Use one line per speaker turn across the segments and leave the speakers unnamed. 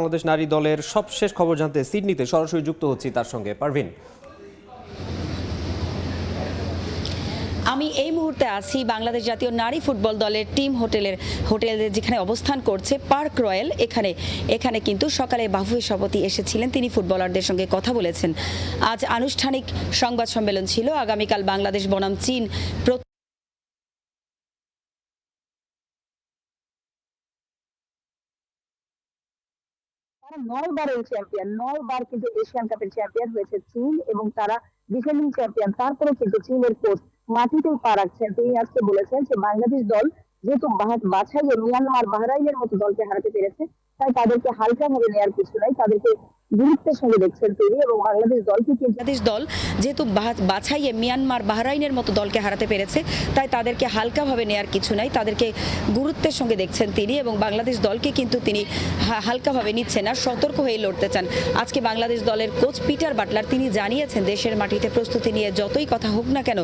বাংলাদেশ নারী দলের সবশেষ খবর জানতে সিডনিতে সরাসরি যুক্ত হচ্ছি তার সঙ্গে। পারভিন,
আমি এই মুহূর্তে আছি বাংলাদেশ জাতীয় নারী ফুটবল দলের টিম হোটেলে যেখানে অবস্থান করছে পার্ক রয়্যাল। এখানে কিন্তু সকালে বাফুফে সভাপতি এসেছিলেন, তিনি ফুটবলারদের সঙ্গে কথা বলেছেন। আজ আনুষ্ঠানিক সংবাদ সম্মেলন ছিল। আগামীকাল বাংলাদেশ বনাম চীন
তারা 9 বারের চ্যাম্পিয়ন, 9 বার কিন্তু এশিয়ান কাপের চ্যাম্পিয়ন হয়েছে চীন, এবং তারা ডিফেন্ডিং চ্যাম্পিয়ন। তারপরে কিন্তু চীনের কোচ মাটিতেই পা রাখছেন। তিনি আজকে বলেছেন যে বাংলাদেশ দল যেহেতু বাছাইয়ে মিয়ানমার, বাহরাইনের মতো দলকে হারাতে পেরেছে, তাই তাদেরকে হালকা ভাবে নেওয়ার কিছু নাই, তাদেরকে গুরুত্বের সঙ্গে দেখছেন তিনি। এবং বাংলাদেশ
দল যেহেতু বাছাইয়ে মিয়ানমার, বাহরাইনের মতো দলকে হারাতে পেরেছে, তাই তাদেরকে হালকাভাবে নেয়ার কিছু নাই, তাদেরকে গুরুত্বের সঙ্গে দেখছেন তিনি। এবং বাংলাদেশ দলকে কিন্তু তিনি হালকাভাবে নিচ্ছেন না, সতর্ক হয়ে লড়তে চান। আজকে বাংলাদেশ দলের কোচ পিটার বাটলার তিনি জানিয়েছেন দেশের মাটিতে প্রস্তুতি নিয়ে যতই কথা হোক না কেন,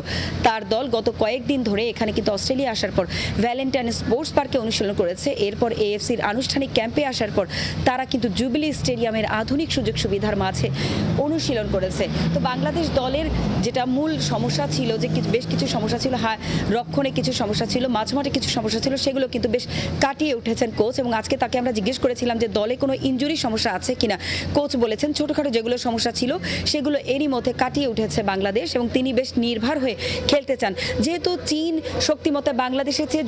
তার দল গত কয়েকদিন ধরে এখানে কিন্তু অস্ট্রেলিয়া আসার পর ভ্যালেন্টাইন স্পোর্টস পার্কে অনুশীলন করেছে। এরপর এএফসির আনুষ্ঠানিক ক্যাম্পে আসার পর তারা কিন্তু জুবিলি স্টেডিয়ামের আধুনিক সুযোগ সুবিধার মাঝে অনুশীলন করেছে। তো বাংলাদেশ দলের যেটা মূল সমস্যা ছিল, যে বেশ কিছু সমস্যা ছিল, রক্ষণে কিছু সমস্যা ছিল, মাঝমাঠে কিছু সমস্যা ছিল, সেগুলো কিন্তু বেশ কাটিয়ে উঠেছেন কোচ। এবং আজকে তাকে আমরা জিজ্ঞেস করেছিলাম যে দলে কোনো ইনজুরি সমস্যা আছে কিনা। কোচ বলেছেন ছোটখাটো যেগুলো সমস্যা ছিল সেগুলো এরই মধ্যে কাটিয়ে উঠেছে বাংলাদেশ, এবং তিনি বেশ নির্ভর হয়ে খেলতে চান। যেহেতু চীন শক্তিমত্তা বাংলাদেশের চেয়ে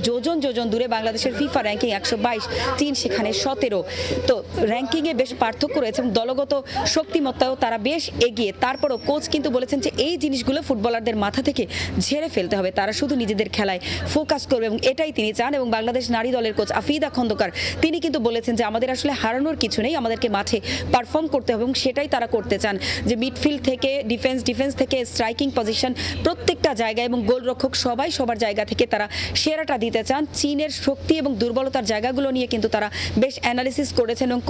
যোজন দূরে, বাংলাদেশের ফিফা র্যাঙ্কিং 122, চীন সেখানে 17। তো র্যাঙ্কিংয়ে বেশ পার্থক্য রয়েছে এবং দলগত শক্তিমত্তাও তারা বেশ এগিয়ে। তারপরও কোচ কিন্তু বলেছেন যে এই জিনিসগুলো ফুটবলারদের মাথা থেকে ঝেড়ে ফেলতে হবে, তারা শুধু নিজেদের খেলায় ফোকাস করবে, এবং এটাই তিনি চান। এবং বাংলাদেশ নারী দলের কোচ আফিদা খন্দকার তিনি কিন্তু বলেছেন যে আমাদের আসলে হারানোর কিছু নেই, আমাদেরকে মাঠে পারফর্ম করতে হবে, এবং সেটাই তারা করতে চান। যে মিডফিল্ড থেকে ডিফেন্স থেকে স্ট্রাইকিং পজিশন, প্রত্যেকটা জায়গায় এবং গোলরক্ষক সবাই সবার জায়গা থেকে তারা সেরাটা দিতে চান। চীনের শক্তি এবং দুর্বলতার জায়গাগুলো নিয়ে কিন্তু তারা বেশ অ্যানালিসিস করেছেন, এবং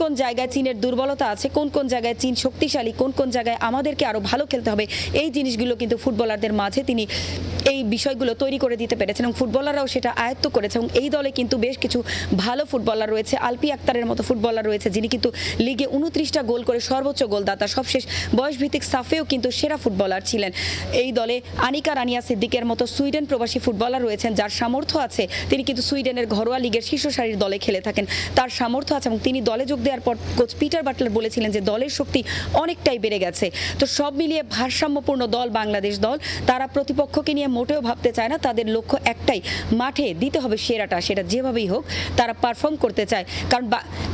কোন জায়গায় চীনের দুর্বলতা আছে, কোন জায়গায় চীন শক্তিশালী, কোন জায়গায় আমাদেরকে আরো ভালো খেলতে হবে, এই জিনিসগুলো কিন্তু ফুটবলারদের মাঝে তিনি এই বিষয়গুলো তৈরি করে দিতে পেরেছেন, এবং ফুটবলাররাও সেটা আয়ত্ত করেছে। এবং এই দলে কিন্তু বেশ কিছু ভালো ফুটবলার রয়েছে। আলপি আক্তারের মতো ফুটবলার রয়েছে, যিনি কিন্তু লিগে 29টা গোল করে সর্বোচ্চ গোলদাতা, সবশেষ বয়সভিত্তিক সাফেও কিন্তু সেরা ফুটবলার ছিলেন। এই দলে আনিকা রানিয়া সিদ্দিকের মতো সুইডেন প্রবাসী ফুটবলার রয়েছেন, যার সামর্থ্য আছে, তিনি কিন্তু সুইডেনের ঘরোয়া লিগের শীর্ষ সারির দলে খেলে থাকেন, তার সামর্থ্য আছে। এবং তিনি দলে যোগ দেওয়ার পর কোচ পিটার বাটলার বলেছিলেন যে দলের শক্তি অনেকটাই বেড়ে গেছে। তো সব মিলিয়ে ভারসাম্যপূর্ণ দল বাংলাদেশ দল, তারা প্রতিপক্ষকে নিয়ে মোটেও ভাবতে চায় না, তাদের লক্ষ্য একটাই, মাঠে দিতে হবে সেরাটা, সেটা যেভাবেই হোক তারা পারফর্ম করতে চায়। কারণ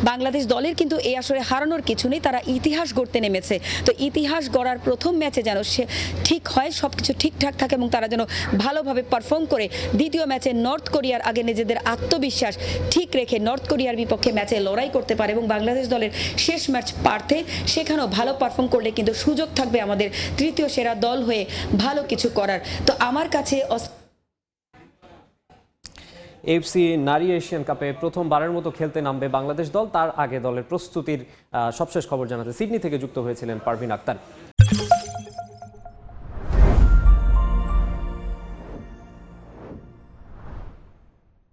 বাংলাদেশ দলের কিন্তু এই আসরে হারানোর কিছু নেই, তারা ইতিহাস গড়তে নেমেছে। তো ইতিহাস গড়ার প্রথম ম্যাচে যেন সে ঠিক হয়, সবকিছু ঠিকঠাক থাকে, এবং তারা যেন ভালোভাবে পারফর্ম করে দ্বিতীয় ম্যাচে নর্থ কোরিয়ার আগে নিজেদের আত্মবিশ্বাস ঠিক রেখে নর্থ কোরিয়ার বিপক্ষে ম্যাচে লড়াই করতে পারে। এবং বাংলাদেশ দলের শেষ ম্যাচ পার্থে সেখানেও ভালো পারফর্ম করলে কিন্তু সুযোগ থাকবে আমাদের তৃতীয় সেরা দল হয়ে ভালো কিছু করার। তো আমার কাছে
এএফসি নারী এশিয়ান কাপে প্রথমবারের মতো খেলতে নামবে বাংলাদেশ দল। তার আগে দলের প্রস্তুতির সবশেষ খবর জানাতে সিডনি থেকে যুক্ত হয়েছিলেন পারভিন আক্তার।